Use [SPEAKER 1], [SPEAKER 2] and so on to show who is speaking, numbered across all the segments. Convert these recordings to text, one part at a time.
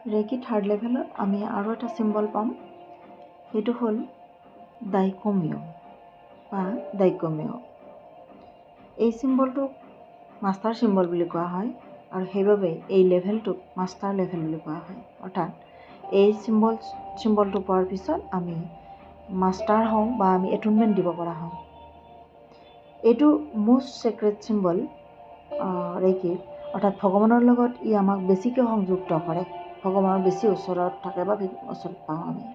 [SPEAKER 1] ৰেকি third লেভেলত আমি আৰু এটা চিম্বল পাম, সেইটো হ'ল দাই কো মিয় বা দাই কো মিয়। এই চিম্বলটোক মাষ্টাৰ চিম্বল বুলি কোৱা হয় আৰু সেইবাবে এই লেভেলটোক মাষ্টাৰ লেভেল বুলি কোৱা হয়। অৰ্থাৎ এই চিম্বলটো পোৱাৰ পিছত আমি মাষ্টাৰ হওঁ বা আমি এটুনমেণ্ট দিব পৰা হওঁ। এইটো মষ্ট চেক্ৰেট চিম্বল ৰেকিৰ, অৰ্থাৎ ভগৱানৰ লগত ই আমাক বেছিকৈ সংযুক্ত কৰে, ভগৱানৰ বেছি ওচৰত থাকে বা ওচৰত পাওঁ আমি।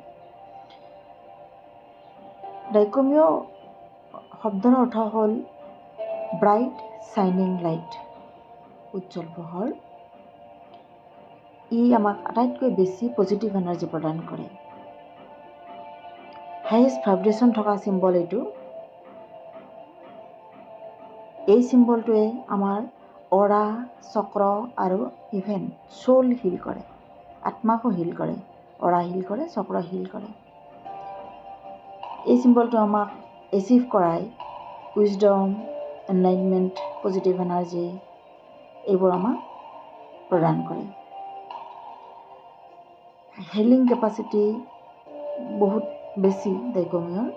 [SPEAKER 1] দাই কো মিয় শব্দৰ অৰ্থ হ'ল ব্ৰাইট চাইনিং লাইট, উজ্জ্বল পোহৰ। ই আমাক আটাইতকৈ বেছি পজিটিভ এনাৰ্জি প্ৰদান কৰে। হাইয়েষ্ট ভাইব্ৰেশ্যন থকা চিম্বল এইটো। এই চিম্বলটোৱে আমাৰ অৰা, চক্ৰ আৰু ইভেন চ'ল হিল কৰে, আত্মাকো হিল কৰে, অৰা হিল কৰে, চক্ৰ হিল কৰে। এই চিম্বলটো আমাক এচিভ কৰাই উইজডম, এনলাইটমেণ্ট, পজিটিভ এনাৰ্জি এইবোৰ আমাক প্ৰদান কৰে। হিলিং কেপাচিটি বহুত বেছি দাই কো মিয়ৰ।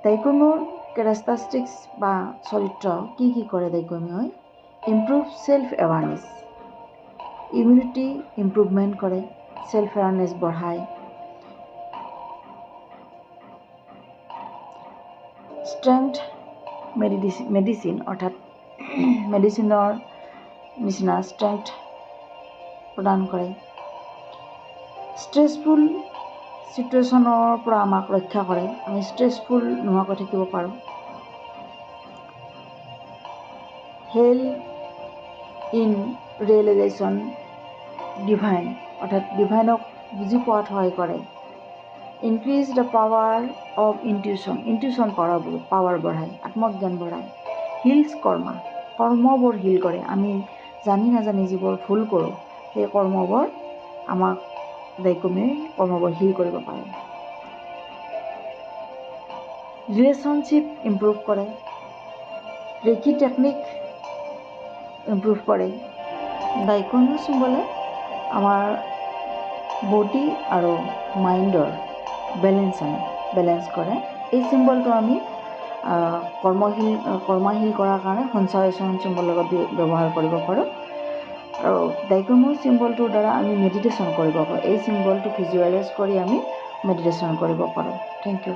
[SPEAKER 1] দাই কো মিয়ৰ কেৰেক্টাৰিষ্টিক্স বা চৰিত্ৰ কি কৰে দাই কো মিয়ই? Improve self awareness, immunity improvement কৰে, চেল্ফ এৱাৰনেছ বঢ়ায়, ষ্ট্ৰেংথ মেডিচিন অৰ্থাৎ মেডিচিনৰ নিচিনা ষ্ট্ৰেংথ প্ৰদান কৰে, ষ্ট্ৰেছফুল চিটুৱেশ্যনৰ পৰা আমাক ৰক্ষা কৰে, আমি ষ্ট্ৰেছফুল নোহোৱাকৈ থাকিব পাৰোঁ, হেল্প ইন ৰিয়েলাইজেশ্যন ডিভাইন অৰ্থাৎ ডিভাইনক বুজি পোৱাত সহায় কৰে, increase the power of intuition power বঢ়ায়, আত্মজ্ঞান বঢ়ায়, হিলছ কৰ্মবোৰ হিল কৰে। আমি জানি নাজানি যিবোৰ ভুল কৰোঁ সেই কৰ্মবোৰ আমাক দাই কো মিয়ই কৰ্মবোৰ হিল কৰিব পাৰে। ৰিলেশ্যনশ্বিপ ইমপ্ৰুভ কৰে, ৰেকি টেকনিক ইমপ্ৰুভ কৰে। দাই কো মিয় চিম্বলে আমাৰ বডি আৰু মাইণ্ডৰ বেলেঞ্চ কৰে। এই চিম্বলটো আমি কৰ্মশীল কৰাৰ কাৰণে সঞ্চাৰেচন চিম্বলৰ লগত ব্যৱহাৰ কৰিব পাৰোঁ। আৰু দাই কো মিয় চিম্বলটোৰ দ্বাৰা আমি মেডিটেশ্যন কৰিব পাৰোঁ। এই চিম্বলটো ভিজুৱেলাইজ কৰি আমি মেডিটেশ্যন কৰিব পাৰোঁ। Thank U.